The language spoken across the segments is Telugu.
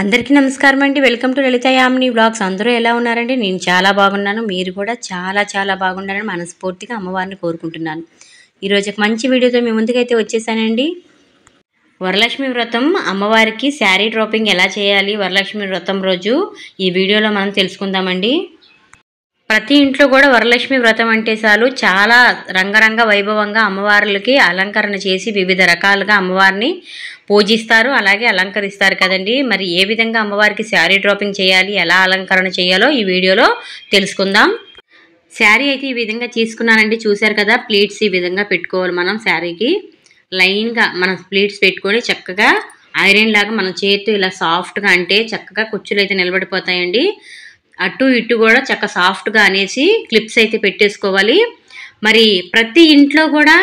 అందరికీ నమస్కారం అండి. Welcome to Lalitha Yamini vlogs. అందరూ ఎలా ఉన్నారండి? నేను చాలా బాగున్నాను. మీరు కూడా చాలా బాగున్నారని మనస్ఫూర్తిగా అమ్మవారిని కోరుకుంటున్నాను. ఈరోజు ఒక మంచి వీడియోతో మీ ముందుకైతే వచ్చేసానండి. వరలక్ష్మి వ్రతం అమ్మవారికి శారీ డ్రాపింగ్ ఎలా చేయాలి వరలక్ష్మి వ్రతం రోజు ఈ వీడియోలో మనం తెలుసుకుందామండి. ప్రతి ఇంట్లో కూడా వరలక్ష్మి వ్రతం అంటే చాలు చాలా రంగరంగ వైభవంగా అమ్మవార్లకి అలంకరణ చేసి వివిధ రకాలుగా అమ్మవారిని పూజిస్తారు, అలాగే అలంకరిస్తారు కదండి. మరి ఏ విధంగా అమ్మవారికి శారీ డ్రాపింగ్ చేయాలి, ఎలా అలంకరణ చేయాలో ఈ వీడియోలో తెలుసుకుందాం. శారీ అయితే ఈ విధంగా తీసుకున్నానండి. చూశారు కదా, ప్లీట్స్ ఈ విధంగా పెట్టుకోవాలి. మనం శారీకి లైన్గా మనం ప్లీట్స్ పెట్టుకొని చక్కగా ఐరన్ లాగా మన చేతితో ఇలా సాఫ్ట్గా అంటే చక్కగా కుచ్చులు అయితే నిలబడిపోతాయండి. అటు ఇటు కూడా చక్క సాఫ్ట్గా అనేసి క్లిప్స్ అయితే పెట్టేసుకోవాలి. మరి ప్రతి ఇంట్లో కూడా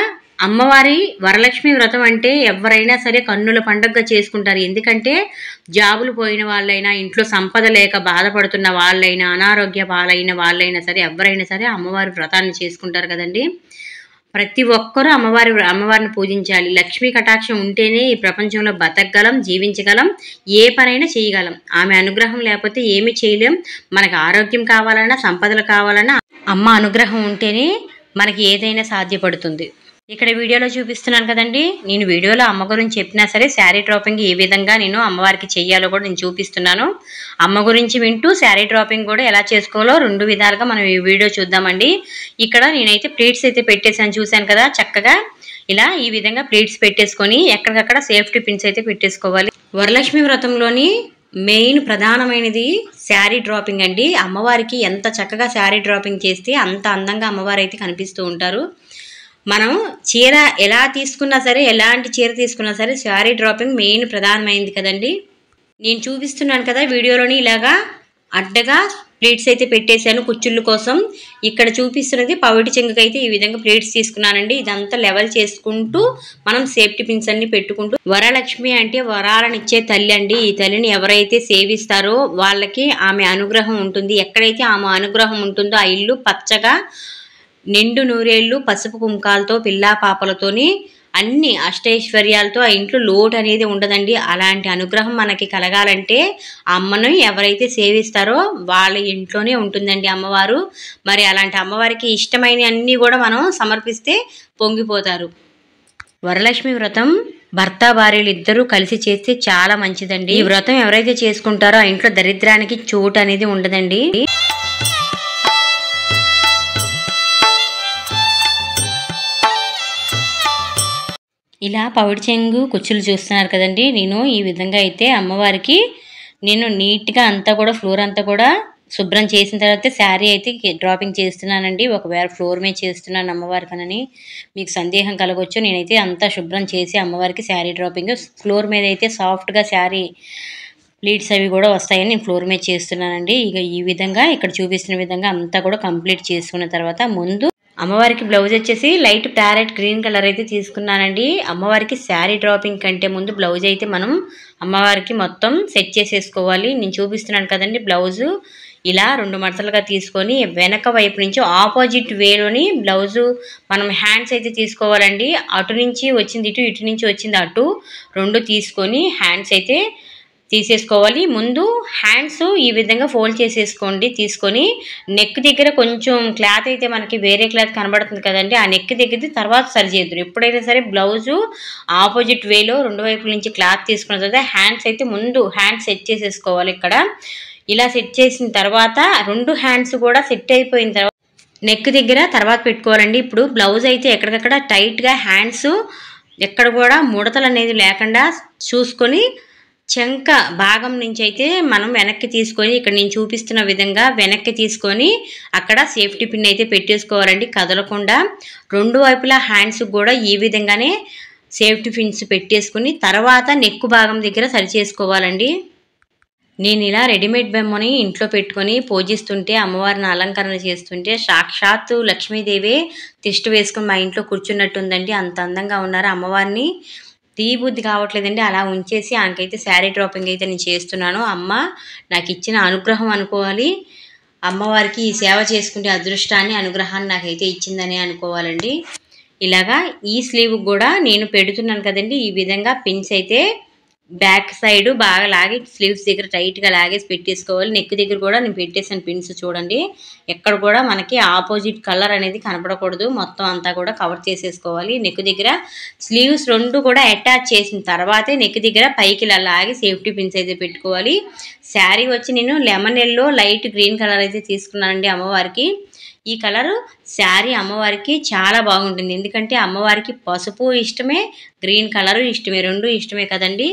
అమ్మవారి వరలక్ష్మి వ్రతం అంటే ఎవరైనా సరే కన్నుల పండుగగా చేసుకుంటారు. ఎందుకంటే జాబులు పోయిన వాళ్ళైనా, ఇంట్లో సంపద లేక బాధపడుతున్న వాళ్ళైనా, అనారోగ్య పాలైన వాళ్ళైనా సరే ఎవరైనా సరే అమ్మవారి వ్రతాన్ని చేసుకుంటారు కదండి. ప్రతి ఒక్కరూ అమ్మవారిని పూజించాలి. లక్ష్మీ కటాక్షం ఉంటేనే ఈ ప్రపంచంలో బతకగలం, జీవించగలం, ఏ పనైనా చేయగలం. ఆమె అనుగ్రహం లేకపోతే ఏమీ చేయలేం. మనకు ఆరోగ్యం కావాలన్నా, సంపదలు కావాలన్నా అమ్మ అనుగ్రహం ఉంటేనే మనకి ఏదైనా సాధ్యపడుతుంది. ఇక్కడ వీడియోలో చూపిస్తున్నాను కదండి. నేను వీడియోలో అమ్మ గురించి చెప్పినా సరే శారీ డ్రాపింగ్ ఏ విధంగా నేను అమ్మవారికి చెయ్యాలో కూడా నేను చూపిస్తున్నాను. అమ్మ గురించి వింటూ శారీ డ్రాపింగ్ కూడా ఎలా చేసుకోవాలో రెండు విధాలుగా మనం ఈ వీడియో చూద్దామండి. ఇక్కడ నేనైతే ప్లేట్స్ అయితే పెట్టేసాను, చూశాను కదా. చక్కగా ఇలా ఈ విధంగా ప్లేట్స్ పెట్టేసుకొని ఎక్కడికక్కడ సేఫ్టీ పిన్స్ అయితే పెట్టేసుకోవాలి. వరలక్ష్మి వ్రతంలోని మెయిన్ ప్రధానమైనది శారీ డ్రాపింగ్ అండి. అమ్మవారికి ఎంత చక్కగా శారీ డ్రాపింగ్ చేస్తే అంత అందంగా అమ్మవారు అయితే కనిపిస్తూ ఉంటారు. మనం చీర ఎలా తీసుకున్నా సరే, ఎలాంటి చీర తీసుకున్నా సరే శారీ డ్రాపింగ్ మెయిన్ ప్రధానమైంది కదండి. నేను చూపిస్తున్నాను కదా వీడియోలోని ఇలాగా అడ్డగా ప్లేట్స్ అయితే పెట్టేశాను కుచ్చుళ్ళ కోసం. ఇక్కడ చూపిస్తున్నది పవిటి చెంగుకైతే ఈ విధంగా ప్లేట్స్ తీసుకున్నానండి. ఇదంతా లెవెల్ చేసుకుంటూ మనం సేఫ్టీ పిన్స్ అన్ని పెట్టుకుంటూ, వరలక్ష్మి అంటే వరాలనిచ్చే తల్లి అండి. ఈ తల్లిని ఎవరైతే సేవిస్తారో వాళ్ళకి ఆమె అనుగ్రహం ఉంటుంది. ఎక్కడైతే ఆమె అనుగ్రహం ఉంటుందో ఆ ఇల్లు పచ్చగా నిండు నూరేళ్లు పసుపు కుంకాలతో పిల్లా పాపలతోని అన్ని అష్టైశ్వర్యాలతో ఆ ఇంట్లో లోటు అనేది ఉండదండి. అలాంటి అనుగ్రహం మనకి కలగాలంటే అమ్మను ఎవరైతే సేవిస్తారో వాళ్ళ ఇంట్లోనే ఉంటుందండి అమ్మవారు. మరి అలాంటి అమ్మవారికి ఇష్టమైన అన్నీ కూడా మనం సమర్పిస్తే పొంగిపోతారు. వరలక్ష్మి వ్రతం భర్త భార్యలు ఇద్దరూ కలిసి చేస్తే చాలా మంచిదండి. ఈ వ్రతం ఎవరైతే చేసుకుంటారో ఆ ఇంట్లో దరిద్రానికి చోటు అనేది ఉండదండి. ఇలా పవిడి చెంగు కుచ్చులు చూస్తున్నారు కదండి. నేను ఈ విధంగా అయితే అమ్మవారికి నేను నీట్గా అంతా కూడా ఫ్లోర్ అంతా కూడా శుభ్రం చేసిన తర్వాత శారీ అయితే డ్రాపింగ్ చేస్తున్నానండి. ఒకవేళ ఫ్లోర్ మీద చేస్తున్నాను అమ్మవారికనని మీకు సందేహం కలగవచ్చు. నేనైతే అంతా శుభ్రం చేసి అమ్మవారికి శారీ డ్రాపింగ్ ఫ్లోర్ మీద అయితే సాఫ్ట్గా శారీ ప్లీట్స్ అవి కూడా వస్తాయని నేను ఫ్లోర్ మీద చేస్తున్నానండి. ఇక ఈ విధంగా ఇక్కడ చూపిస్తున్న విధంగా అంతా కూడా కంప్లీట్ చేసుకున్న తర్వాత ముందు అమ్మవారికి బ్లౌజ్ వచ్చేసి లైట్ ప్యారెట్ గ్రీన్ కలర్ అయితే తీసుకున్నానండి. అమ్మవారికి శారీ డ్రాపింగ్ కంటే ముందు బ్లౌజ్ అయితే మనం అమ్మవారికి మొత్తం సెట్ చేసేసుకోవాలి. నేను చూపిస్తున్నాను కదండి. బ్లౌజు ఇలా 2 మడతలుగా తీసుకొని వెనక వైపు నుంచి ఆపోజిట్ వేలోని బ్లౌజు మనం హ్యాండ్స్ అయితే తీసుకోవాలండి. అటు నుంచి వచ్చింది ఇటు, ఇటు నుంచి వచ్చింది అటు, 2 తీసుకొని హ్యాండ్స్ అయితే తీసేసుకోవాలి. ముందు హ్యాండ్స్ ఈ విధంగా ఫోల్డ్ చేసేసుకోండి. తీసుకొని నెక్ దగ్గర కొంచెం క్లాత్ అయితే మనకి వేరే క్లాత్ కనబడుతుంది కదండి, ఆ నెక్ దగ్గర తర్వాత సరి చేద్దరు. ఎప్పుడైనా సరే బ్లౌజు ఆపోజిట్ వేలో 2 వైపుల నుంచి క్లాత్ తీసుకున్న తర్వాత హ్యాండ్స్ అయితే ముందు హ్యాండ్స్ సెట్ చేసేసుకోవాలి. ఇక్కడ ఇలా సెట్ చేసిన తర్వాత 2 హ్యాండ్స్ కూడా సెట్ అయిపోయిన తర్వాత నెక్ దగ్గర తర్వాత పెట్టుకోవాలండి. ఇప్పుడు బ్లౌజ్ అయితే ఎక్కడికక్కడ టైట్గా హ్యాండ్స్ ఎక్కడ కూడా ముడతలు అనేది లేకుండా చూసుకొని చెంక భాగం నుంచి అయితే మనం వెనక్కి తీసుకొని ఇక్కడ నేను చూపిస్తున్న విధంగా వెనక్కి తీసుకొని అక్కడ సేఫ్టీ పిన్ అయితే పెట్టేసుకోవాలండి కదలకుండా. 2 వైపులా హ్యాండ్స్ కూడా ఈ విధంగానే సేఫ్టీ పిన్స్ పెట్టేసుకుని తర్వాత నెక్కు భాగం దగ్గర సరి చేసుకోవాలండి. నేను ఇలా రెడీమేడ్ బొమ్మని ఇంట్లో పెట్టుకొని పూజిస్తుంటే అమ్మవారిని అలంకరణ చేస్తుంటే సాక్షాత్తు లక్ష్మీదేవి తిష్ట వేసుకొని మా ఇంట్లో కూర్చున్నట్టుందండి. అంత అందంగా ఉన్నారు. అమ్మవారిని తీబుద్ధి కావట్లేదండి. అలా ఉంచేసి ఆమెకైతే శారీ డ్రాపింగ్ అయితే నేను చేస్తున్నాను. అమ్మ నాకు ఇచ్చిన అనుగ్రహం అనుకోవాలి. అమ్మవారికి ఈ సేవ చేసుకుంటే అదృష్టాన్ని అనుగ్రహాన్ని నాకైతే ఇచ్చిందని అనుకోవాలండి. ఇలాగా ఈ స్లీవ్ కూడా నేను పెడుతున్నాను కదండి. ఈ విధంగా పిన్స్ అయితే బ్యాక్ సైడ్ బాగా లాగి స్లీవ్స్ దగ్గర టైట్గా లాగేసి పెట్టేసుకోవాలి. నెక్ దగ్గర కూడా నేను పెట్టేసాను పిన్స్ చూడండి. ఎక్కడ కూడా మనకి ఆపోజిట్ కలర్ అనేది కనపడకూడదు. మొత్తం అంతా కూడా కవర్ చేసేసుకోవాలి. నెక్ దగ్గర స్లీవ్స్ 2 కూడా అటాచ్ చేసిన తర్వాతే నెక్ దగ్గర పైకి ఇలా లాగి సేఫ్టీ పిన్స్ అయితే పెట్టుకోవాలి. శారీ వచ్చి నేను lemon yellow light green colour అయితే తీసుకున్నానండి అమ్మవారికి. ఈ కలరు శారీ అమ్మవారికి చాలా బాగుంటుంది. ఎందుకంటే అమ్మవారికి పసుపు ఇష్టమే, గ్రీన్ కలరు ఇష్టమే, 2 ఇష్టమే కదండి.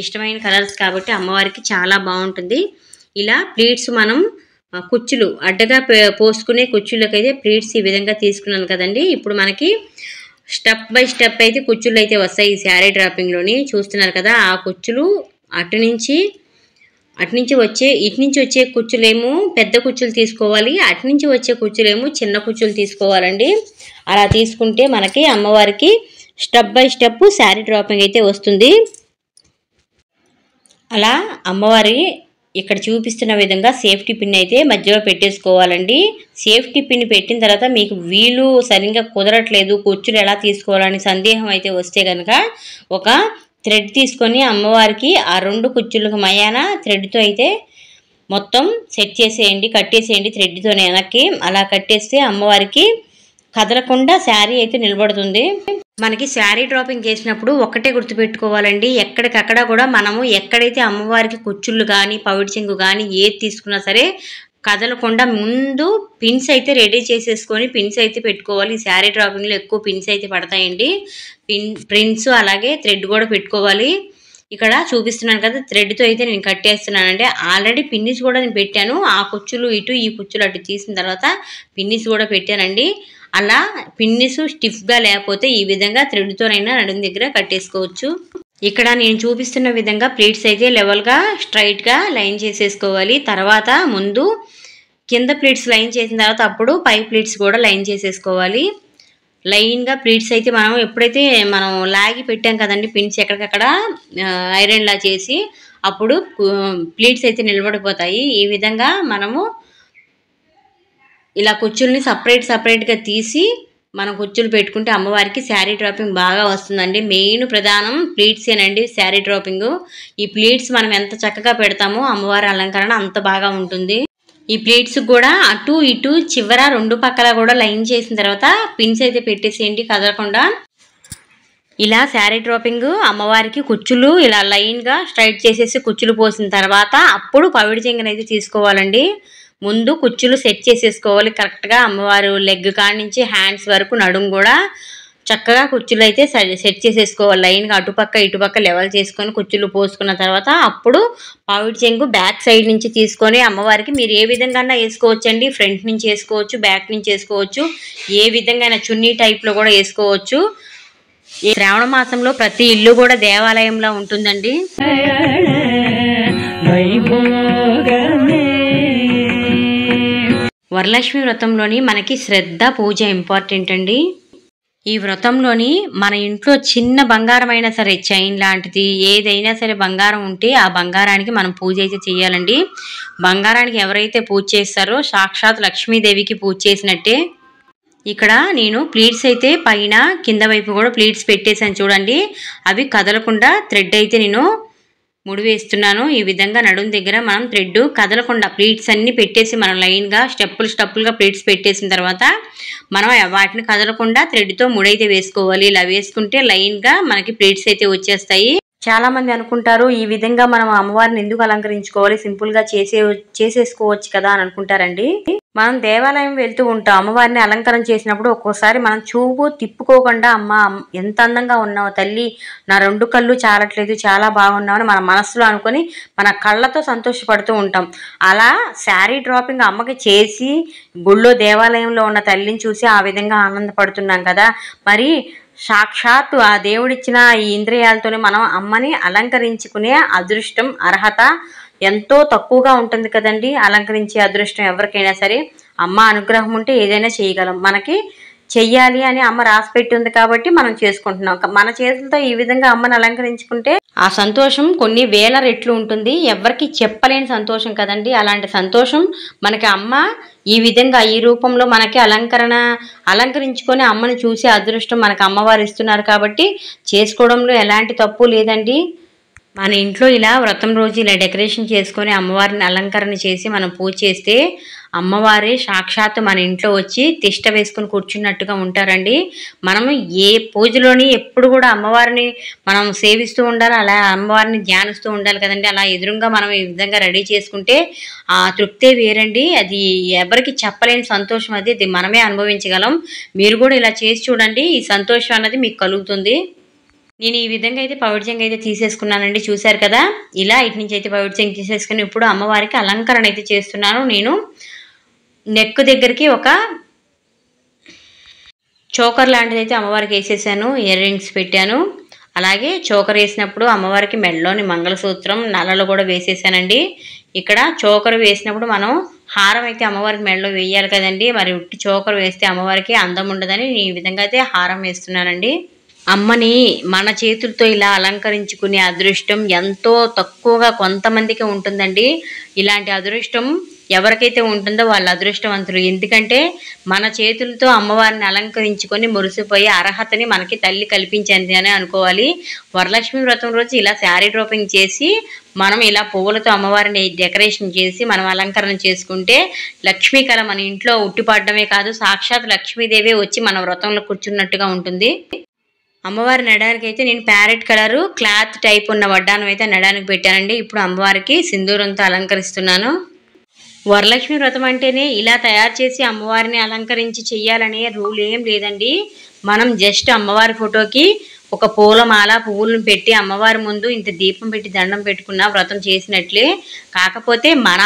ఇష్టమైన కలర్స్ కాబట్టి అమ్మవారికి చాలా బాగుంటుంది. ఇలా ప్లీట్స్ మనం కుచ్చులు అడ్డగా పోసుకునే కుచ్చులకైతే ప్లీట్స్ ఈ విధంగా తీసుకున్నాను కదండి. ఇప్పుడు మనకి స్టెప్ బై స్టెప్ అయితే కుచ్చులు అయితే వస్తాయి ఈ శారీ డ్రాపింగ్లోని. చూస్తున్నారు కదా, ఆ కుచ్చులు ఇటు నుంచి వచ్చే కుచ్చులేమో పెద్ద కుచ్చులు తీసుకోవాలి, అటు నుంచి వచ్చే కుచ్చులేమో చిన్న కుచ్చులు తీసుకోవాలండి. అలా తీసుకుంటే మనకి అమ్మవారికి step by step sari dropping అయితే వస్తుంది. అలా అమ్మవారి ఇక్కడ చూపిస్తున్న విధంగా సేఫ్టీ పిన్ అయితే మధ్యలో పెట్టేసుకోవాలండి. సేఫ్టీ పిన్ పెట్టిన తర్వాత మీకు వీలు సరిగ్గా కుదరట్లేదు, కుచ్చులు ఎలా తీసుకోవాలని సందేహం అయితే వస్తే కనుక ఒక థ్రెడ్ తీసుకొని అమ్మవారికి ఆ 2 కుచ్చులకు మయాన థ్రెడ్తో అయితే మొత్తం సెట్ చేసేయండి, కట్టేసేయండి థ్రెడ్తోనే వెనక్కి. అలా కట్టేస్తే అమ్మవారికి కదలకుండా శారీ అయితే నిలబడుతుంది. మనకి శారీ డ్రాపింగ్ చేసినప్పుడు ఒక్కటే గుర్తుపెట్టుకోవాలండి, ఎక్కడికక్కడ కూడా మనము ఎక్కడైతే అమ్మవారికి కుచ్చుళ్ళు కానీ పవిడి చెంగు కానీ ఏది తీసుకున్నా సరే కదలకుండా ముందు పిన్స్ అయితే రెడీ చేసేసుకొని పిన్స్ అయితే పెట్టుకోవాలి. శారీ డ్రాపింగ్లో ఎక్కువ పిన్స్ అయితే పడతాయండి. ప్రిన్స్ అలాగే థ్రెడ్ కూడా పెట్టుకోవాలి. ఇక్కడ చూపిస్తున్నాను కదా, థ్రెడ్తో అయితే నేను కట్టేస్తున్నానంటే ఆల్రెడీ పిన్నిస్ కూడా నేను పెట్టాను. ఆ కుచ్చులు ఇటు ఈ కుచ్చులు అటు తీసిన తర్వాత పిన్నిస్ కూడా పెట్టానండి. అలా పిన్నిస్ స్టిఫ్గా లేకపోతే ఈ విధంగా థ్రెడ్తోనైనా నడుము దగ్గర కట్టేసుకోవచ్చు. ఇక్కడ నేను చూపిస్తున్న విధంగా ప్లీట్స్ అయితే లెవెల్గా స్ట్రైట్గా లైన్ చేసేసుకోవాలి. తర్వాత ముందు కింద ప్లీట్స్ లైన్ చేసిన తర్వాత అప్పుడు పై ప్లీట్స్ కూడా లైన్ చేసేసుకోవాలి. లైన్గా ప్లీట్స్ అయితే మనం ఎప్పుడైతే మనం లాగి పెట్టాం కదండి పిన్స్ ఎక్కడికక్కడ ఐరన్లా చేసి, అప్పుడు ప్లీట్స్ అయితే నిలబడిపోతాయి. ఈ విధంగా మనము ఇలా కుచ్చుల్ని సపరేట్గా తీసి మనం కుచ్చులు పెట్టుకుంటే అమ్మవారికి శారీ డ్రాపింగ్ బాగా వస్తుందండి. మెయిన్ ప్రధానం ప్లీట్సేనండి శారీ డ్రాపింగ్. ఈ ప్లీట్స్ మనం ఎంత చక్కగా పెడతామో అమ్మవారి అలంకరణ అంత బాగా ఉంటుంది. ఈ ప్లీట్స్ కూడా అటు ఇటు చివర 2 పక్కల కూడా లైన్ చేసిన తర్వాత పిన్స్ అయితే పెట్టేసేయండి కదలకుండా. ఇలా శారీ డ్రాపింగ్ అమ్మవారికి కుచ్చులు ఇలా లైన్గా స్ట్రైట్ చేసేసి కుచ్చులు పోసిన తర్వాత అప్పుడు పవిడి చెంగుని అయితే తీసుకోవాలండి. ముందు కుచ్చులు సెట్ చేసేసుకోవాలి కరెక్ట్గా. అమ్మవారు లెగ్ కాడి నుంచి హ్యాండ్స్ వరకు నడుము కూడా చక్కగా కుచ్చులు అయితే సెట్ చేసేసుకోవాలి. లైన్గా అటుపక్క ఇటుపక్క లెవెల్ చేసుకొని కుచ్చులు పోసుకున్న తర్వాత అప్పుడు పవిడి చెంగు బ్యాక్ సైడ్ నుంచి తీసుకొని అమ్మవారికి మీరు ఏ విధంగా వేసుకోవచ్చండి. ఫ్రంట్ నుంచి వేసుకోవచ్చు, బ్యాక్ నుంచి వేసుకోవచ్చు, ఏ విధంగా చున్నీ టైప్లో కూడా వేసుకోవచ్చు. శ్రావణ మాసంలో ప్రతి ఇల్లు కూడా దేవాలయంలో ఉంటుందండి. వరలక్ష్మి వ్రతంలోని మనకి శ్రద్ధ పూజ ఇంపార్టెంట్ అండి. ఈ వ్రతంలోని మన ఇంట్లో చిన్న బంగారం అయినా సరే, చైన్ లాంటిది ఏదైనా సరే బంగారం ఉంటే ఆ బంగారానికి మనం పూజ అయితే చేయాలండి. బంగారానికి ఎవరైతే పూజ చేస్తారో సాక్షాత్ లక్ష్మీదేవికి పూజ చేసినట్టే. ఇక్కడ నేను ప్లీట్స్ అయితే పైన కింద వైపు కూడా ప్లీట్స్ పెట్టేసాను చూడండి. అవి కదలకుండా థ్రెడ్ అయితే నేను ముడివేస్తున్నాను. ఈ విధంగా నడుము దగ్గర మనం థ్రెడ్ కదలకుండా ప్లీట్స్ అన్ని పెట్టేసి మనం లైన్గా స్టెప్పులుగా ప్లీట్స్ పెట్టేసిన తర్వాత మనం వాటిని కదలకుండా థ్రెడ్తో ముడైతే వేసుకోవాలి. ఇలా వేసుకుంటే లైన్గా మనకి ప్లీట్స్ అయితే వచ్చేస్తాయి. చాలా మంది అనుకుంటారు ఈ విధంగా మనం అమ్మవారిని ఎందుకు అలంకరించుకోవాలి, సింపుల్గా చేసేసుకోవచ్చు కదా అని అనుకుంటారండి. మనం దేవాలయం వెళ్తూ ఉంటాం, అమ్మవారిని అలంకరణ చేసినప్పుడు ఒక్కోసారి మనం చూపు తిప్పుకోకుండా అమ్మ ఎంత అందంగా ఉన్నావు తల్లి, నా 2 కళ్ళు చాలట్లేదు, చాలా బాగున్నావు అని మన మనసులో అనుకొని మన కళ్ళతో సంతోషపడుతూ ఉంటాం. అలా శారీ డ్రాపింగ్ అమ్మకి చేసి గుళ్ళో దేవాలయంలో ఉన్న తల్లిని చూసి ఆ విధంగా ఆనందపడుతున్నాం కదా. మరి సాక్షాత్తు ఆ దేవుడిచ్చిన ఈ ఇంద్రియాలతోనే మనం అమ్మని అలంకరించుకునే అదృష్టం అర్హత ఎంతో తక్కువగా ఉంటుంది కదండి. అలంకరించే అదృష్టం ఎవరికైనా సరే అమ్మ అనుగ్రహం ఉంటే ఏదైనా చేయగలం. మనకి చెయ్యాలి అని అమ్మ రాసి పెట్టి ఉంది కాబట్టి మనం చేసుకుంటున్నాం. మన చేతులతో ఈ విధంగా అమ్మని అలంకరించుకుంటే ఆ సంతోషం కొన్ని వేల రెట్లు ఉంటుంది. ఎవరికి చెప్పలేని సంతోషం కదండి. అలాంటి సంతోషం మనకి అమ్మ ఈ విధంగా ఈ రూపంలో మనకి అలంకరించుకొని అమ్మని చూసే అదృష్టం మనకు అమ్మవారు ఇస్తున్నారు కాబట్టి చేసుకోవడంలో ఎలాంటి తప్పు లేదండి. మన ఇంట్లో ఇలా వ్రతం రోజు ఇలా డెకరేషన్ చేసుకొని అమ్మవారిని అలంకరణ చేసి మనం పూజ చేస్తే అమ్మవారే సాక్షాత్తు మన ఇంట్లో వచ్చి తిష్ట వేసుకుని కూర్చున్నట్టుగా ఉంటారండి. మనము ఏ పూజలోని ఎప్పుడు కూడా అమ్మవారిని మనం సేవిస్తూ ఉండాలి, అలా అమ్మవారిని ధ్యానిస్తూ ఉండాలి కదండి. అలా ఎదురుగా మనం ఈ విధంగా రెడీ చేసుకుంటే ఆ తృప్తే వేరండి. అది ఎవరికి చెప్పలేని సంతోషం, అది మనమే అనుభవించగలం. మీరు కూడా ఇలా చేసి చూడండి, ఈ సంతోషం అన్నది మీకు కలుగుతుంది. నేను ఈ విధంగా అయితే పవిత్రంగా అయితే తీసేసుకున్నానండి, చూశారు కదా. ఇలా ఇటు నుంచి అయితే పవిత్రంగా తీసేసుకుని ఇప్పుడు అమ్మవారికి అలంకరణ అయితే చేస్తున్నాను. నేను నెక్ దగ్గరికి ఒక చోకర్ లాంటిది అయితే అమ్మవారికి వేసేసాను, ఇయర్ రింగ్స్ పెట్టాను. అలాగే చోకర్ వేసినప్పుడు అమ్మవారికి మెడలోని మంగళసూత్రం నల్లలు కూడా వేసేసానండి. ఇక్కడ చోకర్ వేసినప్పుడు మనం హారం అయితే అమ్మవారికి మెడలో వేయాలి కదండి. మరి ఉట్టి చోకర్ వేస్తే అమ్మవారికి అందం ఉండదని ఈ విధంగా అయితే హారం వేస్తున్నానండి. అమ్మని మన చేతులతో ఇలా అలంకరించుకునే అదృష్టం ఎంతో తక్కువగా కొంతమందికి ఉంటుందండి. ఇలాంటి అదృష్టం ఎవరికైతే ఉంటుందో వాళ్ళ అదృష్టవంతులు. ఎందుకంటే మన చేతులతో అమ్మవారిని అలంకరించుకొని మురిసిపోయే అర్హతని మనకి తల్లి కల్పించింది అని అనుకోవాలి. వరలక్ష్మి వ్రతం రోజు ఇలా శారీ డ్రాపింగ్ చేసి మనం ఇలా పువ్వులతో అమ్మవారిని డెకరేషన్ చేసి మనం అలంకరణ చేసుకుంటే లక్ష్మీ కళ మన ఇంట్లో ఉట్టిపడమే కాదు, సాక్షాత్ లక్ష్మీదేవి వచ్చి మన వ్రతంలో కూర్చున్నట్టుగా ఉంటుంది. అమ్మవారి నడానికి అయితే నేను ప్యారెట్ కలరు క్లాత్ టైప్ ఉన్న వడ్డానం అయితే నడానికి పెట్టానండి. ఇప్పుడు అమ్మవారికి సింధూరంతో అలంకరిస్తున్నాను. వరలక్ష్మి వ్రతం అంటేనే ఇలా తయారు చేసి అమ్మవారిని అలంకరించి చెయ్యాలనే రూల్ ఏం లేదండి. మనం జస్ట్ అమ్మవారి ఫోటోకి ఒక పూలమాల పువ్వులను పెట్టి అమ్మవారి ముందు ఇంత దీపం పెట్టి దండం పెట్టుకున్న వ్రతం చేసినట్లే. కాకపోతే మన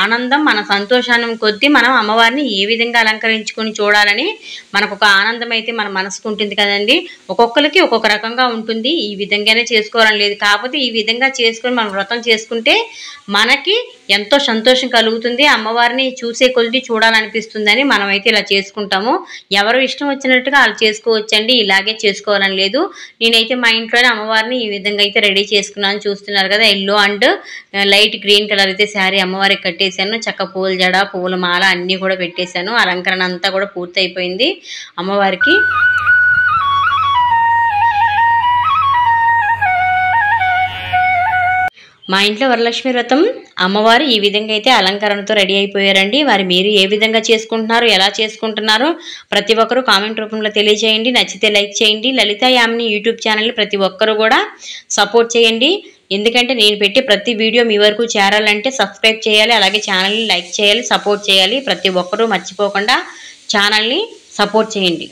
ఆనందం మన సంతోషాన్ని కొద్దీ మనం అమ్మవారిని ఏ విధంగా అలంకరించుకొని చూడాలని మనకు ఒక ఆనందం అయితే మన మనసుకు ఉంటుంది కదండి. ఒక్కొక్కరికి ఒక్కొక్క రకంగా ఉంటుంది, ఈ విధంగానే చేసుకోవాలని లేదు. కాకపోతే ఈ విధంగా చేసుకొని మనం వ్రతం చేసుకుంటే మనకి ఎంతో సంతోషం కలుగుతుంది, అమ్మవారిని చూసే కొద్ది చూడాలనిపిస్తుందని మనమైతే ఇలా చేసుకుంటాము. ఎవరు ఇష్టం వచ్చినట్టుగా వాళ్ళు చేసుకోవచ్చండి, ఇలాగే చేసుకోవాలని లేదు. నేనైతే మా ఇంట్లోనే అమ్మవారిని ఈ విధంగా అయితే రెడీ చేసుకున్నాను. చూస్తున్నారు కదా, yellow and light green colour అయితే శారీ అమ్మవారికి కట్టేశాను. చక్క పూల జడ పూల మాల అన్నీ కూడా పెట్టేశాను. అలంకరణ అంతా కూడా పూర్తి అయిపోయింది అమ్మవారికి. మా ఇంట్లో వరలక్ష్మి వ్రతం అమ్మవారు ఈ విధంగా అయితే అలంకరణతో రెడీ అయిపోయారండి. మరి మీరు ఏ విధంగా చేసుకుంటున్నారు, ఎలా చేసుకుంటున్నారో ప్రతి ఒక్కరూ కామెంట్ రూపంలో తెలియజేయండి. నచ్చితే లైక్ చేయండి. లలితా యామిని యూట్యూబ్ ఛానల్ని ప్రతి ఒక్కరూ కూడా సపోర్ట్ చేయండి. ఎందుకంటే నేను పెట్టే ప్రతి వీడియో మీ వరకు చేరాలంటే సబ్స్క్రైబ్ చేయాలి, అలాగే ఛానల్ని లైక్ చేయాలి, సపోర్ట్ చేయాలి. ప్రతి ఒక్కరూ మర్చిపోకుండా ఛానల్ని సపోర్ట్ చేయండి.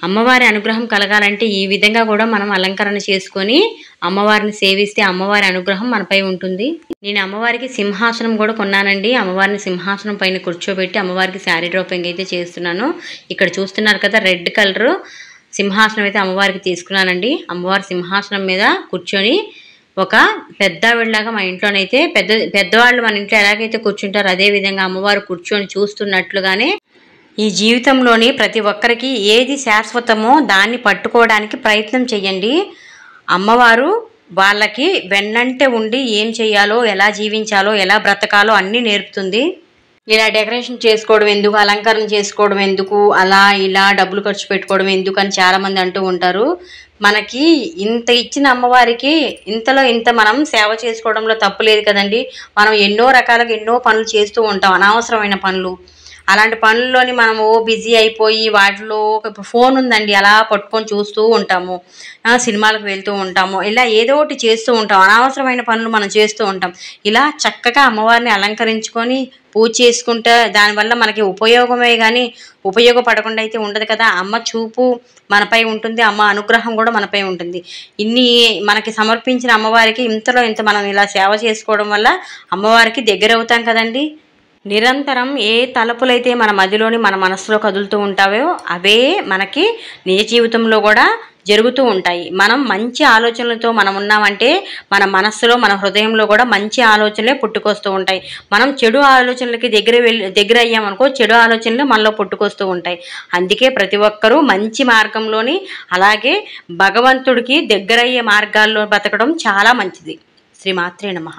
అమ్మవారి అనుగ్రహం కలగాలంటే ఈ విధంగా కూడా మనం అలంకరణ చేసుకొని అమ్మవారిని సేవిస్తే అమ్మవారి అనుగ్రహం మనపై ఉంటుంది. నేను అమ్మవారికి సింహాసనం కూడా కొన్నానండి. అమ్మవారిని సింహాసనం పైన కూర్చోబెట్టి అమ్మవారికి శారీ డ్రాపింగ్ అయితే చేస్తున్నాను. ఇక్కడ చూస్తున్నారు కదా, రెడ్ కలర్ సింహాసనం అయితే అమ్మవారికి తీసుకున్నానండి. అమ్మవారి సింహాసనం మీద కూర్చొని ఒక పెద్దవిడలాగా మా ఇంట్లోనైతే పెద్దవాళ్ళు మన ఇంట్లో ఎలాగైతే కూర్చుంటారో అదే విధంగా అమ్మవారు కూర్చొని చూస్తున్నట్లుగానే ఈ జీవితంలోని ప్రతి ఒక్కరికి ఏది శాశ్వతమో దాన్ని పట్టుకోవడానికి ప్రయత్నం చేయండి. అమ్మవారు వాళ్ళకి వెన్నంటే ఉండి ఏం చేయాలో, ఎలా జీవించాలో, ఎలా బ్రతకాలో అన్నీ నేర్పుతుంది. ఇలా డెకరేషన్ చేసుకోవడం ఎందుకు, అలంకరణ చేసుకోవడం ఎందుకు, అలా ఇలా డబ్బులు ఖర్చు పెట్టుకోవడం ఎందుకు అని చాలామంది అంటూ ఉంటారు. మనకి ఇంత ఇచ్చిన అమ్మవారికి ఇంతలో ఇంత మనం సేవ చేసుకోవడంలో తప్పు లేదు కదండి. మనం ఎన్నో రకాలుగా ఎన్నో పనులు చేస్తూ ఉంటాం, అనవసరమైన పనులు. అలాంటి పనుల్లోని మనము బిజీ అయిపోయి వాటిలో ఫోన్ ఉందండి అలా పట్టుకొని చూస్తూ ఉంటాము, సినిమాలకు వెళ్తూ ఉంటాము, ఇలా ఏదో ఒకటి చేస్తూ ఉంటాం, అనవసరమైన పనులు మనం చేస్తూ ఉంటాం. ఇలా చక్కగా అమ్మవారిని అలంకరించుకొని పూజ చేసుకుంటే దానివల్ల మనకి ఉపయోగమే కానీ ఉపయోగపడకుండా అయితే ఉండదు కదా. అమ్మ చూపు మనపై ఉంటుంది, అమ్మ అనుగ్రహం కూడా మనపై ఉంటుంది. ఇన్ని మనకి సమర్పించిన అమ్మవారికి ఇంతలో ఇంత మనం ఇలా సేవ చేసుకోవడం వల్ల అమ్మవారికి దగ్గర అవుతాం కదండి. నిరంతరం ఏ తలపులైతే మన మదిలోని మన మనసులో కదులుతూ ఉంటావో అవే మనకి నిజ జీవితంలో కూడా జరుగుతూ ఉంటాయి. మనం మంచి ఆలోచనలతో మనం ఉన్నామంటే మన మనసులో మన హృదయంలో కూడా మంచి ఆలోచనలే పుట్టుకొస్తూ ఉంటాయి. మనం చెడు ఆలోచనలకి దగ్గర అయ్యామనుకో చెడు ఆలోచనలు మనలో పుట్టుకొస్తూ ఉంటాయి. అందుకే ప్రతి ఒక్కరూ మంచి మార్గంలోని అలాగే భగవంతుడికి దగ్గరయ్యే మార్గాల్లో బతకడం చాలా మంచిది. శ్రీమాత్రే నమః.